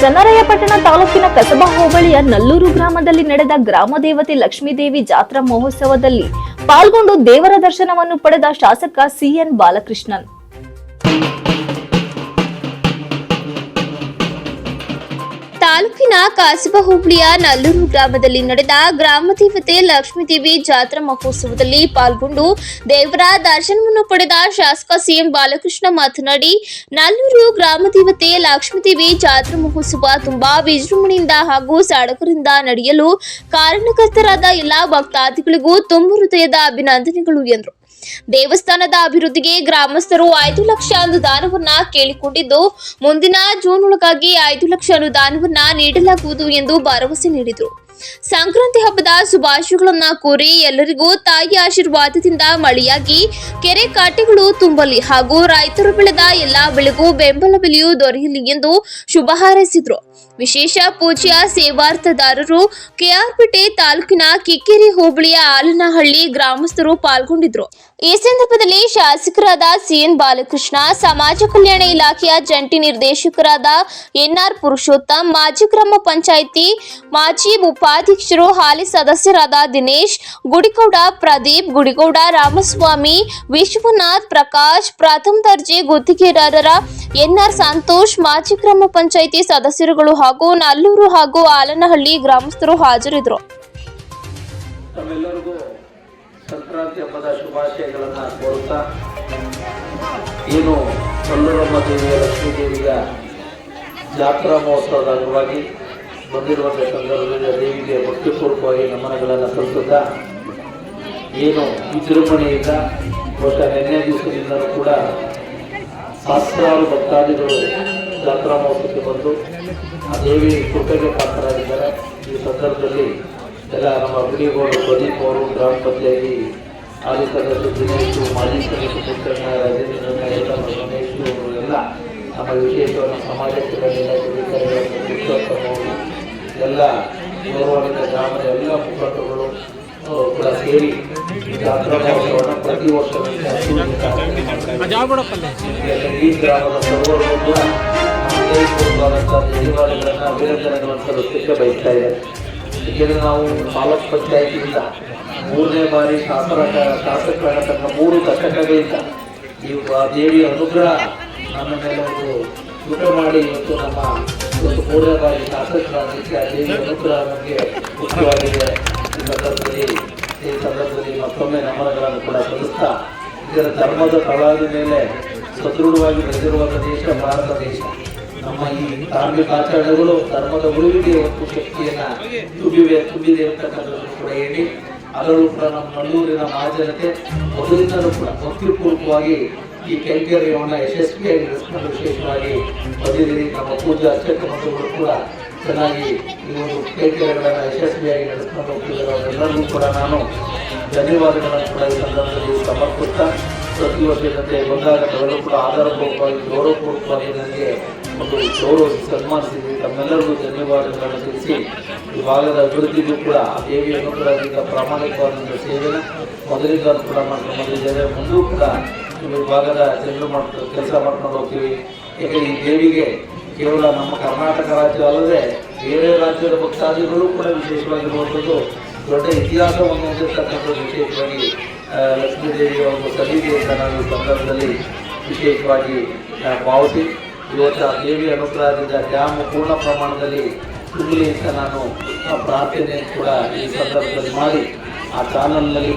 ಚನ್ನರಾಯಪಟ್ಟಣ ತಾಲೂಕಿನ ಕಸಬಾ ಹೋಬಳಿಯ ನಲ್ಲೂರು ಗ್ರಾಮದಲ್ಲಿ ನಡೆದ ಗ್ರಾಮ ದೇವತೆ ಲಕ್ಷ್ಮೀದೇವಿ ಜಾತ್ರಾ ಮಹೋತ್ಸವದಲ್ಲಿ ಪಾಲ್ಗೊಂಡು ದೇವರ ದರ್ಶನವನ್ನು ಪಡೆದ ಶಾಸಕ ಸಿಎನ್ ಬಾಲಕೃಷ್ಣನ್. ತಾಲೂಕಿನ ಕಸಬಾ ಹೋಬಳಿಯ ನಲ್ಲೂರು ಗ್ರಾಮದಲ್ಲಿ ನಡೆದ ಗ್ರಾಮ ದೇವತೆ ಲಕ್ಷ್ಮೀದೇವಿ ಜಾತ್ರಾ ಮಹೋತ್ಸವದಲ್ಲಿ ಪಾಲ್ಗೊಂಡು ದೇವರ ದರ್ಶನವನ್ನು ಪಡೆದ ಶಾಸಕ ಸಿಎಂ ಬಾಲಕೃಷ್ಣ ಮಾತನಾಡಿ, ನಲ್ಲೂರು ಗ್ರಾಮ ದೇವತೆ ಲಕ್ಷ್ಮೀದೇವಿ ಜಾತ್ರಾ ಮಹೋತ್ಸವ ತುಂಬಾ ವಿಜೃಂಭಣೆಯಿಂದ ಹಾಗೂ ಸಡಗರದಿಂದ ನಡೆಯಲು ಕಾರಣಕರ್ತರಾದ ಎಲ್ಲಾ ಭಕ್ತಾದಿಗಳಿಗೂ ತುಂಬ ಹೃದಯದ ಅಭಿನಂದನೆಗಳು ಎಂದರು. ದೇವಸ್ಥಾನದ ಅಭಿವೃದ್ಧಿಗೆ ಗ್ರಾಮಸ್ಥರು 5 ಲಕ್ಷ ಅನುದಾನವನ್ನ ಕೇಳಿಕೊಂಡಿದ್ದು, ಮುಂದಿನ ಜೂನ್ ಒಳಗಾಗಿ 5 ಲಕ್ಷ ಅನುದಾನವನ್ನ ನೀಡಲಾಗುವುದು ಎಂದು ಭರವಸೆ ನೀಡಿದರು. ಸಂಕ್ರಾಂತಿ ಹಬ್ಬದ ಶುಭಾಶಯಗಳನ್ನ ಕೋರಿ ಎಲ್ಲರಿಗೂ ತಾಯಿ ಆಶೀರ್ವಾದದಿಂದ ಮಳೆಯಾಗಿ ಕೆರೆ ಕಾಟೆಗಳು ತುಂಬಲಿ ಹಾಗೂ ರೈತರು ಬೆಳೆದ ಎಲ್ಲಾ ಬೆಳೆಗೂ ಬೆಂಬಲ ಬೆಲೆಯೂ ದೊರೆಯಲಿ ಎಂದು ಶುಭ ಹಾರೈಸಿದರು. ವಿಶೇಷ ಪೂಜೆಯ ಸೇವಾರ್ಥದಾರರು ಕೆಆರ್ಪೇಟೆ ತಾಲೂಕಿನ ಕಿಕ್ಕೇರಿ ಹೋಬಳಿಯ ಆಲನಹಳ್ಳಿ ಗ್ರಾಮಸ್ಥರು ಪಾಲ್ಗೊಂಡಿದ್ದರು. ಈ ಸಂದರ್ಭದಲ್ಲಿ ಶಾಸಕರಾದ ಸಿಎನ್ ಬಾಲಕೃಷ್ಣ, ಸಮಾಜ ಕಲ್ಯಾಣ ಇಲಾಖೆಯ ಜಂಟಿ ನಿರ್ದೇಶಕರಾದ ಎನ್ಆರ್ ಪುರುಷೋತ್ತಮ್, ಮಾಜಿ ಗ್ರಾಮ ಪಂಚಾಯಿತಿ ಮಾಜಿ ಉಪಾಧ್ಯಕ್ಷರು, ಹಾಲಿ ಸದಸ್ಯರಾದ ದಿನೇಶ್ ಗುಡಿಗೌಡ, ಪ್ರದೀಪ್ ಗುಡಿಗೌಡ, ರಾಮಸ್ವಾಮಿ, ವಿಶ್ವನಾಥ್, ಪ್ರಕಾಶ್, ಪ್ರಥಮ ದರ್ಜೆ ಗುತ್ತಿಗೆದಾರರ ಎನ್ಆರ್ ಸಂತೋಷ್, ಮಾಜಿ ಗ್ರಾಮ ಪಂಚಾಯಿತಿ ಸದಸ್ಯರುಗಳು ಹಾಗೂ ನಲ್ಲೂರು ಹಾಗೂ ಆಲನಹಳ್ಳಿ ಗ್ರಾಮಸ್ಥರು ಹಾಜರಿದ್ದರು. ಸಂಕ್ರಾಂತಿ ಹಬ್ಬದ ಶುಭಾಶಯಗಳನ್ನು ಕೋರುತ್ತಾ, ಏನು ನಲ್ಲೂರಮ್ಮ ದೇವಿಯ ಲಕ್ಷ್ಮೀದೇವಿಯ ಜಾತ್ರಾ ಮಹೋತ್ಸವದ ಅಂಗವಾಗಿ ಬಂದಿರುವಂಥ ಸಂದರ್ಭದಲ್ಲಿ ದೇವಿಗೆ ಭಕ್ತಿಪೂರ್ವಕವಾಗಿ ನಮನಗಳನ್ನು ಸಲ್ಲಿಸುತ್ತಾ, ಏನು ವಿಜೃಂಭಣೆಯಿಂದ ನಿನ್ನೆ ದಿವಸದಿಂದಲೂ ಕೂಡ ಸಹಸ್ರಾರು ಭಕ್ತಾದಿಗಳು ಜಾತ್ರಾ ಮಹೋತ್ಸವಕ್ಕೆ ಬಂದು ಆ ದೇವಿ ಕೃಪೆಗೆ ಪಾತ್ರರಾಗಿದ್ದಾರೆ. ಈ ಸಂದರ್ಭದಲ್ಲಿ ಎಲ್ಲ ನಮ್ಮ ಗುಡಿಗೌಡರು, ಪ್ರದೀಪ್ ಅವರು, ಗ್ರಾಮ ಪಂಚಾಯತಿ ಹಾಲಿ ಸದಸ್ಯರು ದಿನೇಶು, ಮಾಜಿ ಸದಸ್ಯರು ಪುಟ್ಟಣ್ಣ, ರಾಜೇಂದ್ರ, ಗಣೇಶು ಅವರು ಎಲ್ಲ ನಮ್ಮ ವಿಶೇಷವನ್ನು ಸಮಾಜ ಕಲ್ಯಾಣ ಇಲಾಖೆ ಪುರುಷೋತ್ತಮ ಅವರು ಎಲ್ಲ ಗೌರವಾನ್ವಿತ ಗ್ರಾಮದ ಎಲ್ಲ ಮುಖಂಡರುಗಳು ಕೂಡ ಸೇರಿ ಜಾತ್ರಾ ಮಹೋತ್ಸವವನ್ನು ಪ್ರತಿ ವರ್ಷ ಈ ಗ್ರಾಮದ ಸರ್ವರಿಗೂ ಕೂಡ ಧನ್ಯವಾದಗಳನ್ನು ಅಭಿನಂದನೆಗಳನ್ನು ಸಲ್ಲಿಸಲಿಕ್ಕೆ ಬಯಸ್ತಾ ಇದ್ದಾರೆ. ಏಕೆಂದರೆ ನಾವು ತಾಲೂಕು ಪಂಚಾಯಿತಿಯಿಂದ 3ನೇ ಬಾರಿ ಶಾಸಕರಾಗತಕ್ಕ 3 ದಶಕಗಳಿಂದ ಈ ದೇವಿಯ ಅನುಗ್ರಹ ನಮ್ಮ ಮೇಲೆ ಒಂದು ಊಟ ಮಾಡಿ ಇವತ್ತು ನಮ್ಮ 3ನೇ ಬಾರಿ ಶಾಸಕರಾಗಲಿಕ್ಕೆ ಆ ದೇವಿಯ ಅನುಗ್ರಹ ನಮಗೆ ಮುಖ್ಯವಾಗಿದೆ. ಈ ಸಂದರ್ಭದಲ್ಲಿ ಮತ್ತೊಮ್ಮೆ ನಮನಗಳನ್ನು ಕೂಡ ಸಲ್ಲಿಸ್ತಾ, ಇದರ ಧರ್ಮದ ತಳದ ಮೇಲೆ ಸದೃಢವಾಗಿ ಬೆಳೆದಿರುವಂಥ ದೇಶ ಭಾರತ ದೇಶ. ನಮ್ಮ ಈ ಧಾರ್ಮಿಕ ಆಚರಣೆಗಳು ಧರ್ಮದ ಉಳಿವಿಗೆ ಒಂದು ಶಕ್ತಿಯನ್ನ ತುಂಬಿದೆ ಅಂತಕ್ಕಂಥದ್ದು ಕೂಡ ಹೇಳಿ, ಅದರಲ್ಲೂ ಕೂಡ ನಮ್ಮ ನಲ್ಲೂರಿನ ಮಹಾಜನತೆ ಮೊದಲಿಂದಲೂ ಕೂಡ ಭಕ್ತಿಪೂರ್ವಕವಾಗಿ ಈ ಕೈಂಕರ್ಯವನ್ನು ಯಶಸ್ವಿಯಾಗಿ ನಡೆಸಿಕೊಂಡು ವಿಶೇಷವಾಗಿ ಬಂದಿದ್ದೀರಿ. ನಮ್ಮ ಪೂಜಾ ಅರ್ಚಕ ಮಂಡಳಿಗಳು ಕೂಡ ಚೆನ್ನಾಗಿ ಈ ಒಂದು ಕೈಂಕರ್ಯಗಳನ್ನು ಯಶಸ್ವಿಯಾಗಿ ನಡೆಸ್ಕೊಂಡು ಹೋಗ್ತಿದ್ದಾರೆ. ಅವರೆಲ್ಲರಿಗೂ ಕೂಡ ನಾನು ಧನ್ಯವಾದಗಳನ್ನು ಕೂಡ ಈ ಸಂದರ್ಭದಲ್ಲಿ ಸಮರ್ಪಿಸ್ತಾ, ಪ್ರತಿ ವರ್ಷದಂತೆ ಬಂದಾಗ ನಾವೆಲ್ಲರೂ ಕೂಡ ಆಧಾರಪೂರ್ವಕವಾಗಿ ಗೌರವಪೂರ್ವಕವಾಗಿ ನನಗೆ ಒಂದು ಗೌರವ ಸನ್ಮಾನಿಸಿದ್ವಿ. ತಮ್ಮೆಲ್ಲರಿಗೂ ಧನ್ಯವಾದಗಳನ್ನು ತಿಳಿಸಿ, ಈ ಭಾಗದ ಅಭಿವೃದ್ಧಿಗೂ ಕೂಡ ಆ ದೇವಿಯ ಅನುಗ್ರಹದಿಂದ ಪ್ರಾಮಾಣಿಕವಾದಂಥ ಸೇವೆನ ಮೊದಲಿಂದ ಕೂಡ ಮಾಡ್ಕೊಂಡು ಬಂದಿದ್ದೇವೆ. ಮುಂದೂ ಕೂಡ ಈ ಭಾಗದ ಜನರು ಕೆಲಸ ಮಾಡ್ಕೊಂಡು ಹೋಗ್ತೀವಿ. ಯಾಕೆಂದರೆ ಈ ದೇವಿಗೆ ಕೇವಲ ನಮ್ಮ ಕರ್ನಾಟಕ ರಾಜ್ಯ ಅಲ್ಲದೆ ಬೇರೆ ರಾಜ್ಯದ ಭಕ್ತಾದಿಗಳು ಕೂಡ ವಿಶೇಷವಾಗಿರುವಂಥದ್ದು ದೊಡ್ಡ ಇತಿಹಾಸವನ್ನು ಹೊಂದಿರತಕ್ಕಂಥದ್ದು. ವಿಶೇಷವಾಗಿ ಲಕ್ಷ್ಮೀದೇವಿಯ ಒಂದು ಸನ್ನಿಧಿ ಅಂತ ನಾವು ಈ ಸಂದರ್ಭದಲ್ಲಿ ವಿಶೇಷವಾಗಿ ಭಾವಿಸಿ, ಇವತ್ತು ಆ ದೇವಿಯ ಅನುಗ್ರಹದಿಂದ ಡ್ಯಾಮ್ ಪೂರ್ಣ ಪ್ರಮಾಣದಲ್ಲಿ ತುಂಬಲಿ ಅಂತ ನಾನು ಪ್ರಾರ್ಥನೆ ಕೂಡ ಈ ಸಂದರ್ಭದಲ್ಲಿ ಮಾಡಿ ಆ ಚಾನಲ್ನಲ್ಲಿ